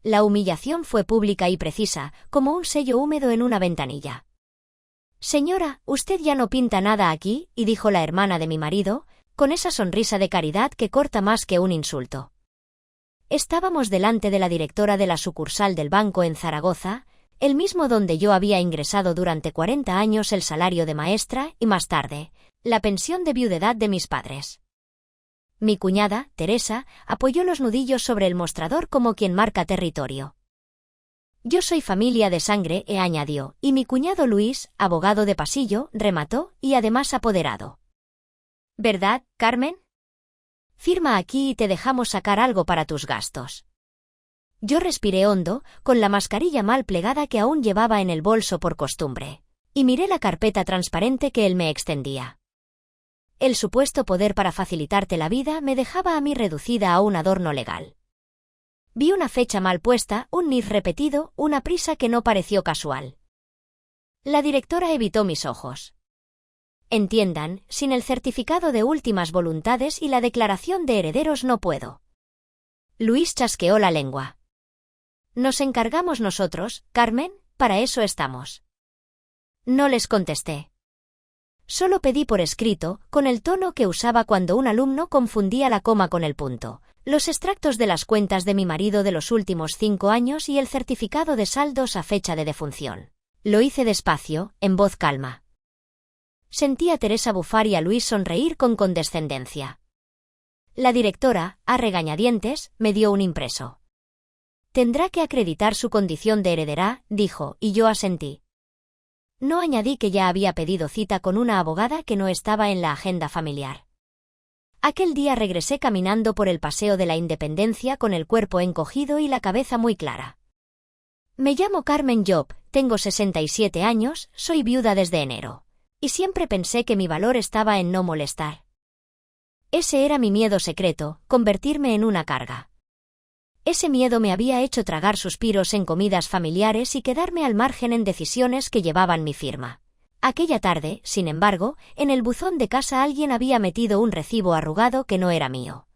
La humillación fue pública y precisa, como un sello húmedo en una ventanilla. «Señora, usted ya no pinta nada aquí», y dijo la hermana de mi marido, con esa sonrisa de caridad que corta más que un insulto. Estábamos delante de la directora de la sucursal del banco en Zaragoza, el mismo donde yo había ingresado durante 40 años el salario de maestra y más tarde, la pensión de viudedad de mis padres. Mi cuñada, Teresa, apoyó los nudillos sobre el mostrador como quien marca territorio. «Yo soy familia de sangre», añadió, y mi cuñado Luis, abogado de pasillo, remató, y además apoderado. «¿Verdad, Carmen? Firma aquí y te dejamos sacar algo para tus gastos». Yo respiré hondo, con la mascarilla mal plegada que aún llevaba en el bolso por costumbre, y miré la carpeta transparente que él me extendía. El supuesto poder para facilitarte la vida me dejaba a mí reducida a un adorno legal. Vi una fecha mal puesta, un NIF repetido, una prisa que no pareció casual. La directora evitó mis ojos. «Entiendan, sin el certificado de últimas voluntades y la declaración de herederos no puedo». Luis chasqueó la lengua. «Nos encargamos nosotros, Carmen, para eso estamos». No les contesté. Solo pedí por escrito, con el tono que usaba cuando un alumno confundía la coma con el punto, los extractos de las cuentas de mi marido de los últimos 5 años y el certificado de saldos a fecha de defunción. Lo hice despacio, en voz calma. Sentí a Teresa bufar y a Luis sonreír con condescendencia. La directora, a regañadientes, me dio un impreso. «Tendrá que acreditar su condición de heredera», dijo, y yo asentí. No añadí que ya había pedido cita con una abogada que no estaba en la agenda familiar. Aquel día regresé caminando por el Paseo de la Independencia con el cuerpo encogido y la cabeza muy clara. Me llamo Carmen Job, tengo 67 años, soy viuda desde enero. Y siempre pensé que mi valor estaba en no molestar. Ese era mi miedo secreto, convertirme en una carga. Ese miedo me había hecho tragar suspiros en comidas familiares y quedarme al margen en decisiones que llevaban mi firma. Aquella tarde, sin embargo, en el buzón de casa alguien había metido un recibo arrugado que no era mío.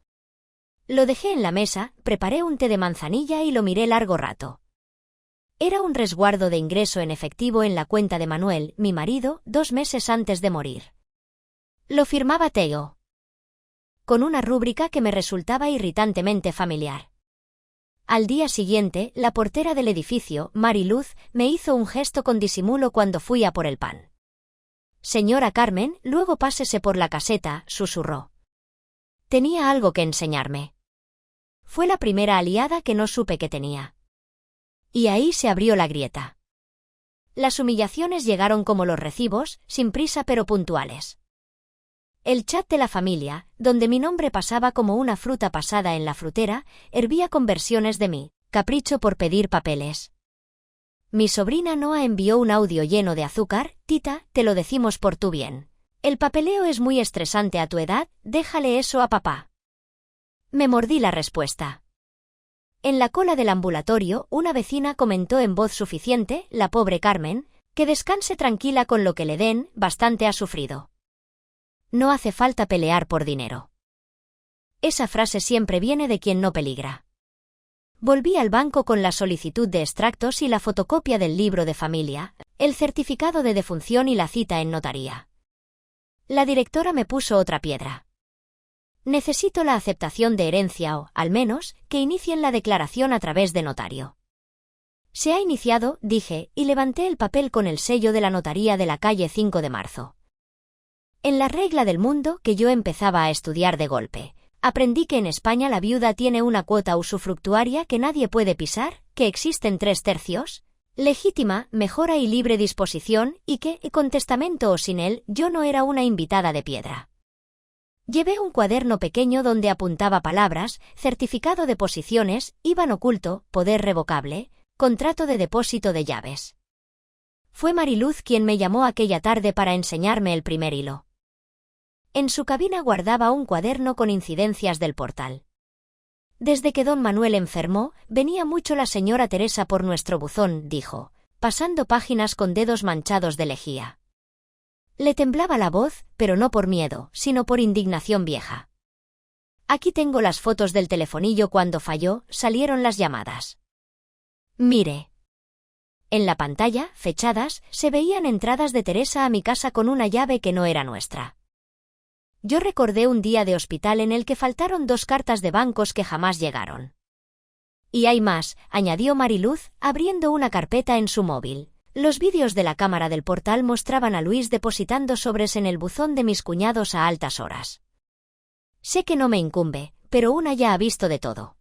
Lo dejé en la mesa, preparé un té de manzanilla y lo miré largo rato. Era un resguardo de ingreso en efectivo en la cuenta de Manuel, mi marido, 2 meses antes de morir. Lo firmaba Teo, con una rúbrica que me resultaba irritantemente familiar. Al día siguiente, la portera del edificio, Mari Luz, me hizo un gesto con disimulo cuando fui a por el pan. «Señora Carmen, luego pásese por la caseta», susurró. Tenía algo que enseñarme. Fue la primera aliada que no supe que tenía. Y ahí se abrió la grieta. Las humillaciones llegaron como los recibos, sin prisa pero puntuales. El chat de la familia, donde mi nombre pasaba como una fruta pasada en la frutera, hervía con versiones de mi capricho por pedir papeles. Mi sobrina Noa envió un audio lleno de azúcar: «Tita, te lo decimos por tu bien. El papeleo es muy estresante a tu edad, déjale eso a papá». Me mordí la respuesta. En la cola del ambulatorio, una vecina comentó en voz suficiente: «La pobre Carmen, que descanse tranquila con lo que le den, bastante ha sufrido. No hace falta pelear por dinero». Esa frase siempre viene de quien no peligra. Volví al banco con la solicitud de extractos y la fotocopia del libro de familia, el certificado de defunción y la cita en notaría. La directora me puso otra piedra. «Necesito la aceptación de herencia o, al menos, que inicien la declaración a través de notario». «Se ha iniciado», dije, y levanté el papel con el sello de la notaría de la calle 5 de marzo. En la regla del mundo que yo empezaba a estudiar de golpe, aprendí que en España la viuda tiene una cuota usufructuaria que nadie puede pisar, que existen 3/3, legítima, mejora y libre disposición, y que, con testamento o sin él, yo no era una invitada de piedra. Llevé un cuaderno pequeño donde apuntaba palabras: certificado de posiciones, IBAN oculto, poder revocable, contrato de depósito de llaves. Fue Mariluz quien me llamó aquella tarde para enseñarme el primer hilo. En su cabina guardaba un cuaderno con incidencias del portal. «Desde que don Manuel enfermó, venía mucho la señora Teresa por nuestro buzón», dijo, pasando páginas con dedos manchados de lejía. Le temblaba la voz, pero no por miedo, sino por indignación vieja. «Aquí tengo las fotos del telefonillo cuando falló, salieron las llamadas. Mire. En la pantalla, fechadas, se veían entradas de Teresa a mi casa con una llave que no era nuestra. Yo recordé un día de hospital en el que faltaron 2 cartas de bancos que jamás llegaron. Y hay más, añadió Mariluz, abriendo una carpeta en su móvil. Los vídeos de la cámara del portal mostraban a Luis depositando sobres en el buzón de mis cuñados a altas horas. Sé que no me incumbe, pero una ya ha visto de todo.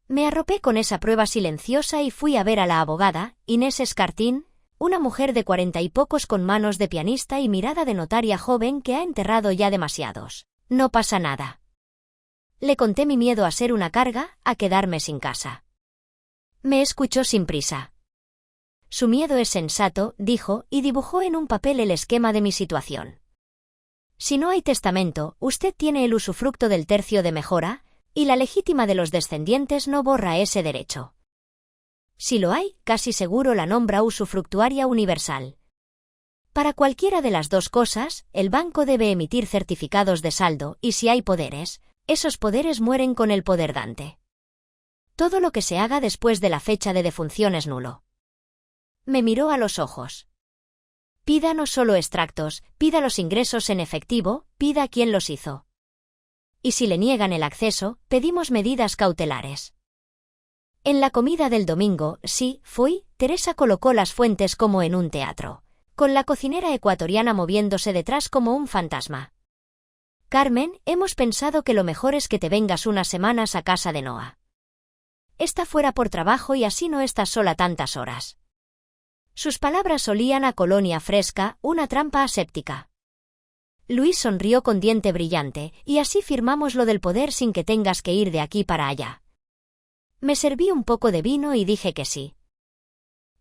Me arropé con esa prueba silenciosa y fui a ver a la abogada, Inés Escartín, una mujer de 40 y pocos con manos de pianista y mirada de notaria joven que ha enterrado ya demasiados. No pasa nada. Le conté mi miedo a ser una carga, a quedarme sin casa. Me escuchó sin prisa. Su miedo es sensato, dijo, y dibujó en un papel el esquema de mi situación. Si no hay testamento, usted tiene el usufructo del tercio de mejora, y la legítima de los descendientes no borra ese derecho. Si lo hay, casi seguro la nombra usufructuaria universal. Para cualquiera de las 2 cosas, el banco debe emitir certificados de saldo, y si hay poderes, esos poderes mueren con el poder dante. Todo lo que se haga después de la fecha de defunción es nulo. Me miró a los ojos. Pida no solo extractos, pida los ingresos en efectivo, pida quién los hizo. Y si le niegan el acceso, pedimos medidas cautelares. En la comida del domingo, sí, fui, Teresa colocó las fuentes como en un teatro, con la cocinera ecuatoriana moviéndose detrás como un fantasma. Carmen, hemos pensado que lo mejor es que te vengas unas semanas a casa de Noah. Está fuera por trabajo y así no estás sola tantas horas. Sus palabras olían a colonia fresca, una trampa aséptica. Luis sonrió con diente brillante, y así firmamos lo del poder sin que tengas que ir de aquí para allá. Me serví un poco de vino y dije que sí.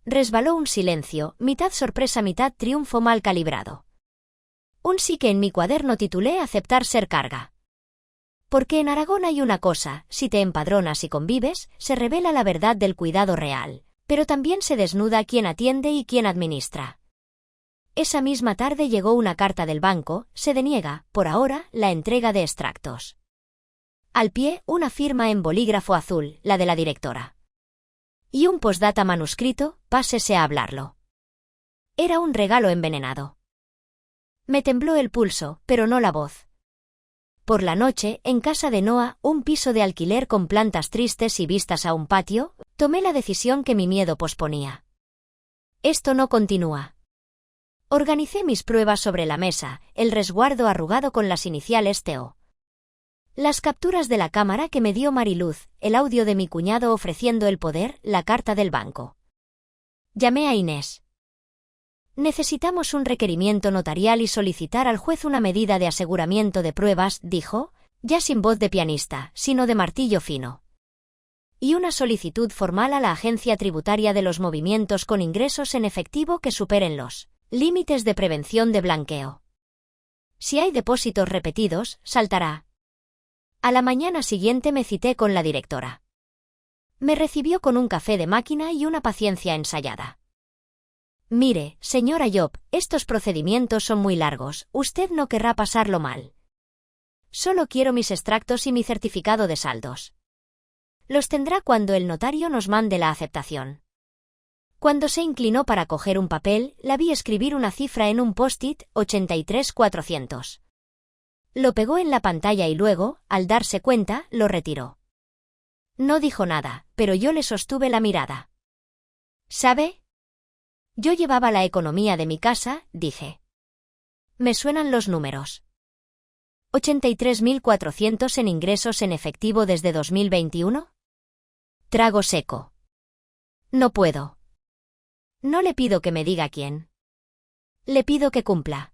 Resbaló un silencio, mitad sorpresa, mitad triunfo mal calibrado. Un sí que en mi cuaderno titulé Aceptar ser carga. Porque en Aragón hay una cosa, si te empadronas y convives, se revela la verdad del cuidado real, pero también se desnuda quien atiende y quien administra. Esa misma tarde llegó una carta del banco, se deniega, por ahora, la entrega de extractos. Al pie, una firma en bolígrafo azul, la de la directora. Y un postdata manuscrito, pásese a hablarlo. Era un regalo envenenado. Me tembló el pulso, pero no la voz. Por la noche, en casa de Noah, un piso de alquiler con plantas tristes y vistas a un patio, tomé la decisión que mi miedo posponía. Esto no continúa. Organicé mis pruebas sobre la mesa, el resguardo arrugado con las iniciales TO. Las capturas de la cámara que me dio Mariluz, el audio de mi cuñado ofreciendo el poder, la carta del banco. Llamé a Inés. Necesitamos un requerimiento notarial y solicitar al juez una medida de aseguramiento de pruebas, dijo, ya sin voz de pianista, sino de martillo fino. Y una solicitud formal a la Agencia Tributaria de los movimientos con ingresos en efectivo que superen los límites de prevención de blanqueo. Si hay depósitos repetidos, saltará. A la mañana siguiente me cité con la directora. Me recibió con un café de máquina y una paciencia ensayada. Mire, señora Job, estos procedimientos son muy largos, usted no querrá pasarlo mal. Solo quiero mis extractos y mi certificado de saldos. Los tendrá cuando el notario nos mande la aceptación. Cuando se inclinó para coger un papel, la vi escribir una cifra en un post-it, 83.400. Lo pegó en la pantalla y luego, al darse cuenta, lo retiró. No dijo nada, pero yo le sostuve la mirada. ¿Sabe? Yo llevaba la economía de mi casa, dije. Me suenan los números. 83.400 en ingresos en efectivo desde 2021. Trago seco. No puedo. No le pido que me diga quién. Le pido que cumpla.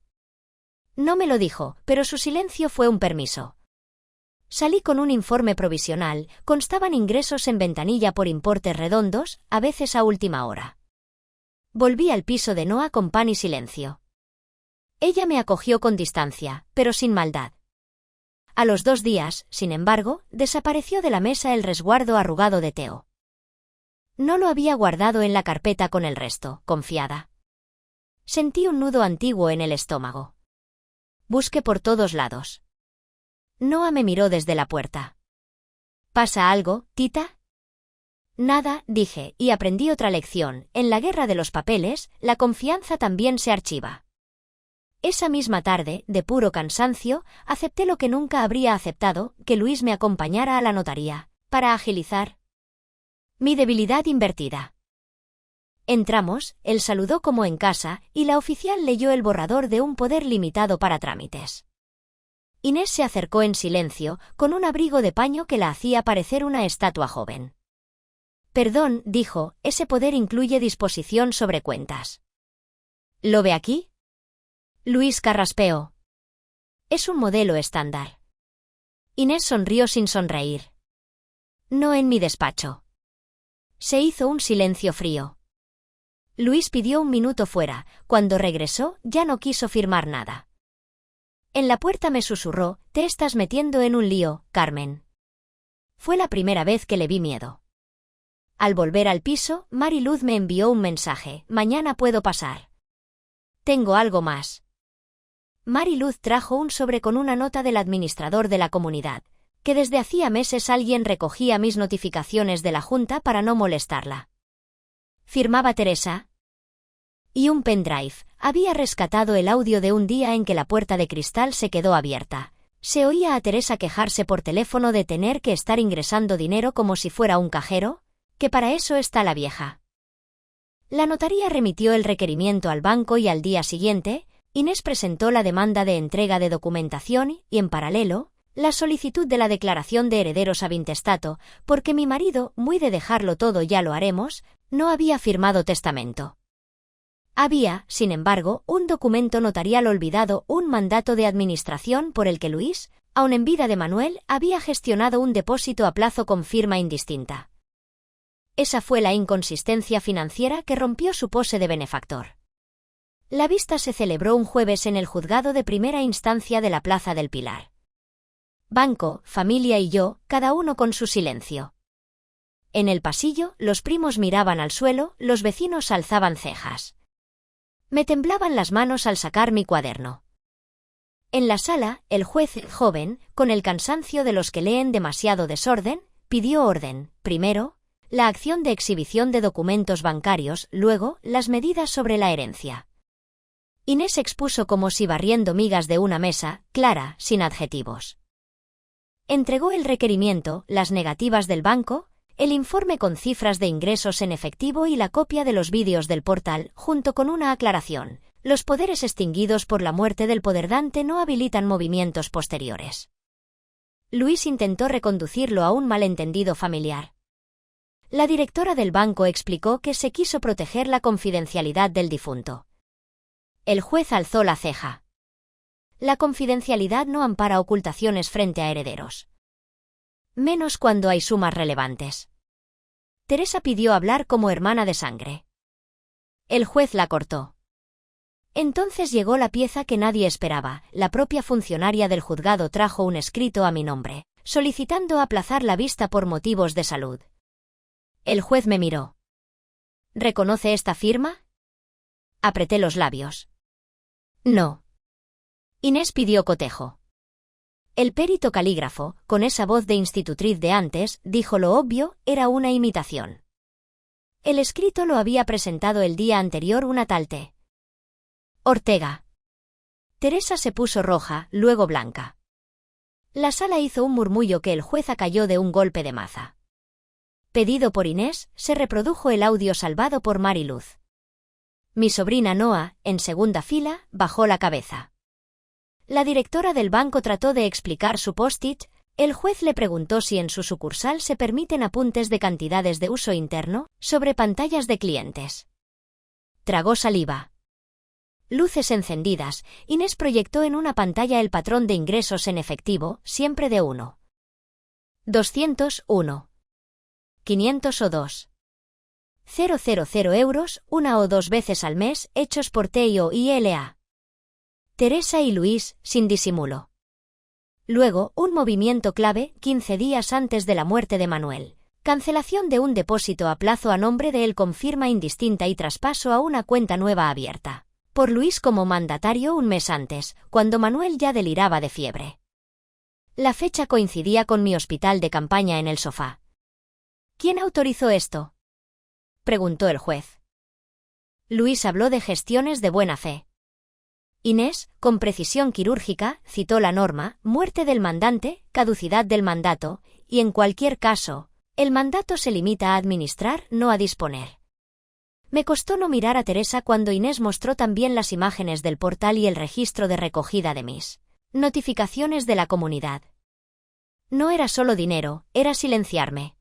No me lo dijo, pero su silencio fue un permiso. Salí con un informe provisional, constaban ingresos en ventanilla por importes redondos, a veces a última hora. Volví al piso de Noah con pan y silencio. Ella me acogió con distancia, pero sin maldad. A los 2 días, sin embargo, desapareció de la mesa el resguardo arrugado de Teo. No lo había guardado en la carpeta con el resto, confiada. Sentí un nudo antiguo en el estómago. Busqué por todos lados. Noah me miró desde la puerta. ¿Pasa algo, Tita? Nada, dije, y aprendí otra lección. En la guerra de los papeles, la confianza también se archiva. Esa misma tarde, de puro cansancio, acepté lo que nunca habría aceptado, que Luis me acompañara a la notaría, para agilizar mi debilidad invertida. Entramos, él saludó como en casa, y la oficial leyó el borrador de un poder limitado para trámites. Inés se acercó en silencio, con un abrigo de paño que la hacía parecer una estatua joven. Perdón, dijo, ese poder incluye disposición sobre cuentas. ¿Lo ve aquí? Luis carraspeó. Es un modelo estándar. Inés sonrió sin sonreír. No en mi despacho. Se hizo un silencio frío. Luis pidió un minuto fuera. Cuando regresó, ya no quiso firmar nada. En la puerta me susurró, te estás metiendo en un lío, Carmen. Fue la primera vez que le vi miedo. Al volver al piso, Mariluz me envió un mensaje, mañana puedo pasar. Tengo algo más. Mariluz trajo un sobre con una nota del administrador de la comunidad, que desde hacía meses alguien recogía mis notificaciones de la Junta para no molestarla. Firmaba Teresa. Y un pendrive. Había rescatado el audio de un día en que la puerta de cristal se quedó abierta. Se oía a Teresa quejarse por teléfono de tener que estar ingresando dinero como si fuera un cajero, que para eso está la vieja. La notaría remitió el requerimiento al banco y al día siguiente, Inés presentó la demanda de entrega de documentación y, en paralelo, la solicitud de la declaración de herederos ab intestato, porque mi marido, muy de dejarlo todo ya lo haremos, no había firmado testamento. Había, sin embargo, un documento notarial olvidado, un mandato de administración por el que Luis, aun en vida de Manuel, había gestionado un depósito a plazo con firma indistinta. Esa fue la inconsistencia financiera que rompió su pose de benefactor. La vista se celebró un jueves en el juzgado de primera instancia de la Plaza del Pilar. Banco, familia y yo, cada uno con su silencio. En el pasillo, los primos miraban al suelo, los vecinos alzaban cejas. Me temblaban las manos al sacar mi cuaderno. En la sala, el juez, joven, con el cansancio de los que leen demasiado desorden, pidió orden, primero, la acción de exhibición de documentos bancarios, luego, las medidas sobre la herencia. Inés expuso como si barriendo migas de una mesa, clara, sin adjetivos. Entregó el requerimiento, las negativas del banco, el informe con cifras de ingresos en efectivo y la copia de los vídeos del portal, junto con una aclaración. Los poderes extinguidos por la muerte del poderdante no habilitan movimientos posteriores. Luis intentó reconducirlo a un malentendido familiar. La directora del banco explicó que se quiso proteger la confidencialidad del difunto. El juez alzó la ceja. La confidencialidad no ampara ocultaciones frente a herederos. Menos cuando hay sumas relevantes. Teresa pidió hablar como hermana de sangre. El juez la cortó. Entonces llegó la pieza que nadie esperaba. La propia funcionaria del juzgado trajo un escrito a mi nombre, solicitando aplazar la vista por motivos de salud. El juez me miró. ¿Reconoce esta firma? Apreté los labios. No. Inés pidió cotejo. El perito calígrafo, con esa voz de institutriz de antes, dijo lo obvio, era una imitación. El escrito lo había presentado el día anterior una tal T. Ortega. Teresa se puso roja, luego blanca. La sala hizo un murmullo que el juez acalló de un golpe de maza. Pedido por Inés, se reprodujo el audio salvado por Mariluz. Mi sobrina Noa, en segunda fila, bajó la cabeza. La directora del banco trató de explicar su post-it. El juez le preguntó si en su sucursal se permiten apuntes de cantidades de uso interno sobre pantallas de clientes. Tragó saliva. Luces encendidas. Inés proyectó en una pantalla el patrón de ingresos en efectivo, siempre de 1. 201. 500 o 2. 000 euros, una o dos veces al mes, hechos por TIO y ILA. Teresa y Luis, sin disimulo. Luego, un movimiento clave, 15 días antes de la muerte de Manuel. Cancelación de un depósito a plazo a nombre de él con firma indistinta y traspaso a una cuenta nueva abierta. Por Luis como mandatario un mes antes, cuando Manuel ya deliraba de fiebre. La fecha coincidía con mi hospital de campaña en el sofá. ¿Quién autorizó esto?, preguntó el juez. Luis habló de gestiones de buena fe. Inés, con precisión quirúrgica, citó la norma, muerte del mandante, caducidad del mandato, y en cualquier caso, el mandato se limita a administrar, no a disponer. Me costó no mirar a Teresa cuando Inés mostró también las imágenes del portal y el registro de recogida de mis notificaciones de la comunidad. No era solo dinero, era silenciarme.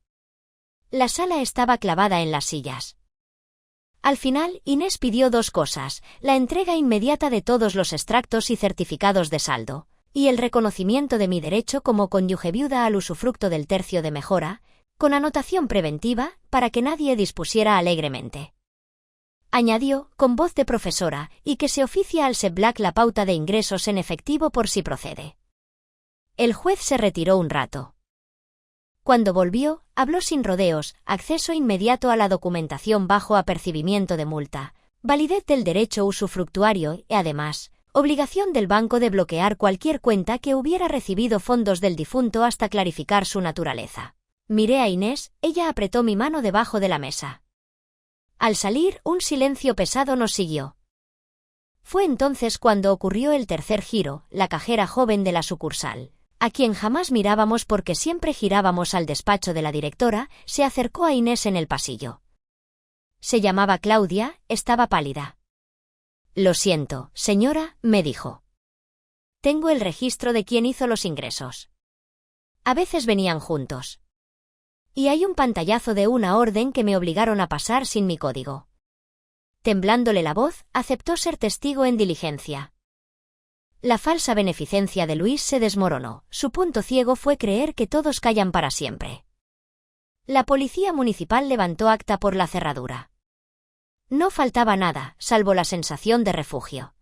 La sala estaba clavada en las sillas. Al final, Inés pidió dos cosas: la entrega inmediata de todos los extractos y certificados de saldo, y el reconocimiento de mi derecho como cónyuge viuda al usufructo del tercio de mejora, con anotación preventiva, para que nadie dispusiera alegremente. Añadió, con voz de profesora, y que se oficia al SEBLAC la pauta de ingresos en efectivo por si procede. El juez se retiró un rato. Cuando volvió, habló sin rodeos: acceso inmediato a la documentación bajo apercibimiento de multa, validez del derecho usufructuario y, además, obligación del banco de bloquear cualquier cuenta que hubiera recibido fondos del difunto hasta clarificar su naturaleza. Miré a Inés, ella apretó mi mano debajo de la mesa. Al salir, un silencio pesado nos siguió. Fue entonces cuando ocurrió el tercer giro. La cajera joven de la sucursal, a quien jamás mirábamos porque siempre girábamos al despacho de la directora, se acercó a Inés en el pasillo. Se llamaba Claudia, estaba pálida. «Lo siento, señora», me dijo. «Tengo el registro de quién hizo los ingresos. A veces venían juntos. Y hay un pantallazo de una orden que me obligaron a pasar sin mi código». Temblándole la voz, aceptó ser testigo en diligencia. La falsa beneficencia de Luis se desmoronó. Su punto ciego fue creer que todos callan para siempre. La policía municipal levantó acta por la cerradura. No faltaba nada, salvo la sensación de refugio.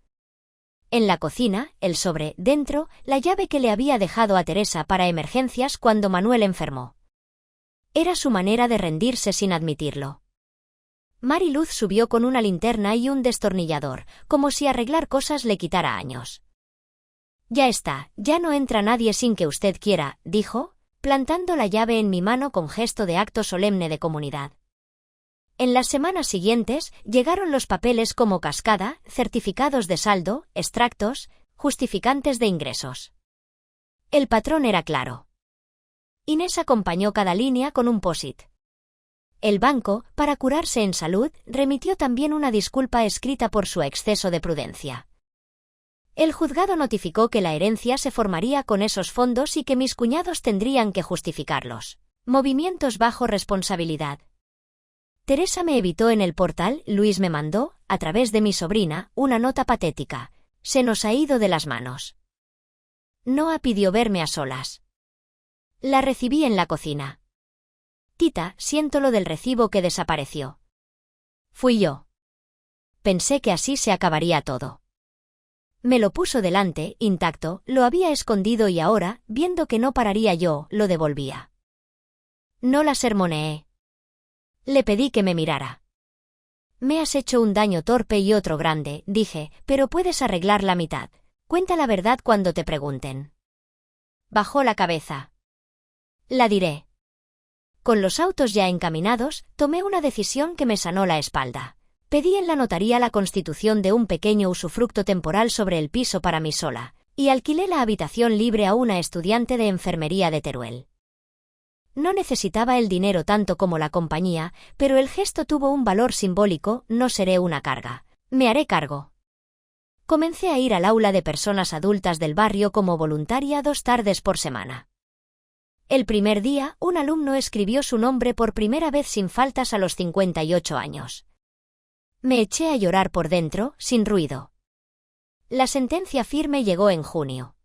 En la cocina, el sobre, dentro, la llave que le había dejado a Teresa para emergencias cuando Manuel enfermó. Era su manera de rendirse sin admitirlo. Mari Luz subió con una linterna y un destornillador, como si arreglar cosas le quitara años. «Ya está, ya no entra nadie sin que usted quiera», dijo, plantando la llave en mi mano con gesto de acto solemne de comunidad. En las semanas siguientes, llegaron los papeles como cascada: certificados de saldo, extractos, justificantes de ingresos. El patrón era claro. Inés acompañó cada línea con un post-it. El banco, para curarse en salud, remitió también una disculpa escrita por su exceso de prudencia. El juzgado notificó que la herencia se formaría con esos fondos y que mis cuñados tendrían que justificarlos. Movimientos bajo responsabilidad. Teresa me evitó en el portal. Luis me mandó, a través de mi sobrina, una nota patética: «Se nos ha ido de las manos». Noa pidió verme a solas. La recibí en la cocina. «Tita, siento lo del recibo que desapareció». Fui yo. Pensé que así se acabaría todo. Me lo puso delante, intacto, lo había escondido y ahora, viendo que no pararía yo, lo devolvía. No la sermoneé. Le pedí que me mirara. «Me has hecho un daño torpe y otro grande», dije, «pero puedes arreglar la mitad. Cuenta la verdad cuando te pregunten». Bajó la cabeza. «La diré». Con los autos ya encaminados, tomé una decisión que me sanó la espalda. Pedí en la notaría la constitución de un pequeño usufructo temporal sobre el piso para mí sola, y alquilé la habitación libre a una estudiante de enfermería de Teruel. No necesitaba el dinero tanto como la compañía, pero el gesto tuvo un valor simbólico: no seré una carga. Me haré cargo. Comencé a ir al aula de personas adultas del barrio como voluntaria 2 tardes por semana. El primer día, un alumno escribió su nombre por primera vez sin faltas a los 58 años. Me eché a llorar por dentro, sin ruido. La sentencia firme llegó en junio.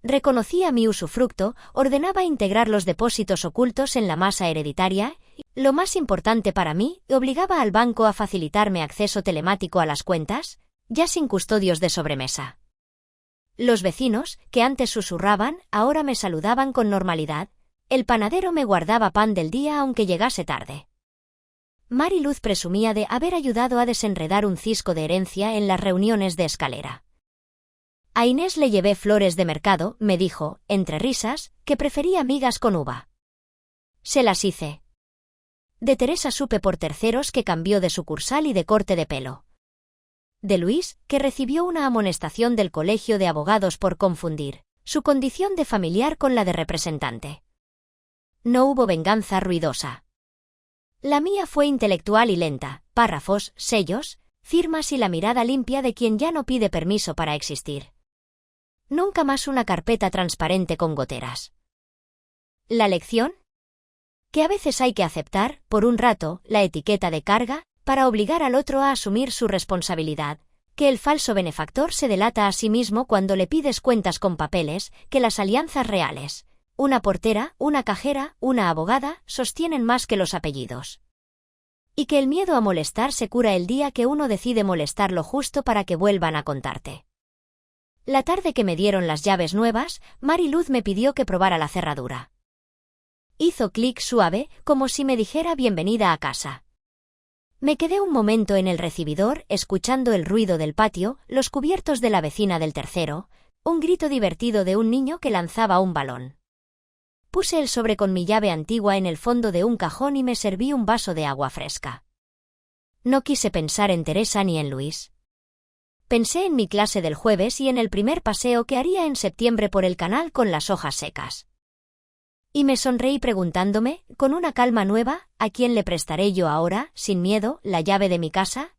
Reconocía mi usufructo, ordenaba integrar los depósitos ocultos en la masa hereditaria y, lo más importante para mí, obligaba al banco a facilitarme acceso telemático a las cuentas, ya sin custodios de sobremesa. Los vecinos, que antes susurraban, ahora me saludaban con normalidad. El panadero me guardaba pan del día aunque llegase tarde. Mari Luz presumía de haber ayudado a desenredar un cisco de herencia en las reuniones de escalera. A Inés le llevé flores de mercado, me dijo, entre risas, que prefería migas con uva. Se las hice. De Teresa supe por terceros que cambió de sucursal y de corte de pelo. De Luis, que recibió una amonestación del Colegio de Abogados por confundir su condición de familiar con la de representante. No hubo venganza ruidosa. La mía fue intelectual y lenta, párrafos, sellos, firmas y la mirada limpia de quien ya no pide permiso para existir. Nunca más una carpeta transparente con goteras. ¿La lección? Que a veces hay que aceptar, por un rato, la etiqueta de carga, para obligar al otro a asumir su responsabilidad, que el falso benefactor se delata a sí mismo cuando le pides cuentas con papeles, que las alianzas reales, una portera, una cajera, una abogada, sostienen más que los apellidos. Y que el miedo a molestar se cura el día que uno decide molestar lo justo para que vuelvan a contarte. La tarde que me dieron las llaves nuevas, Mari Luz me pidió que probara la cerradura. Hizo clic suave, como si me dijera bienvenida a casa. Me quedé un momento en el recibidor, escuchando el ruido del patio, los cubiertos de la vecina del tercero, un grito divertido de un niño que lanzaba un balón. Puse el sobre con mi llave antigua en el fondo de un cajón y me serví un vaso de agua fresca. No quise pensar en Teresa ni en Luis. Pensé en mi clase del jueves y en el primer paseo que haría en septiembre por el canal con las hojas secas. Y me sonreí preguntándome, con una calma nueva, ¿a quién le prestaré yo ahora, sin miedo, la llave de mi casa?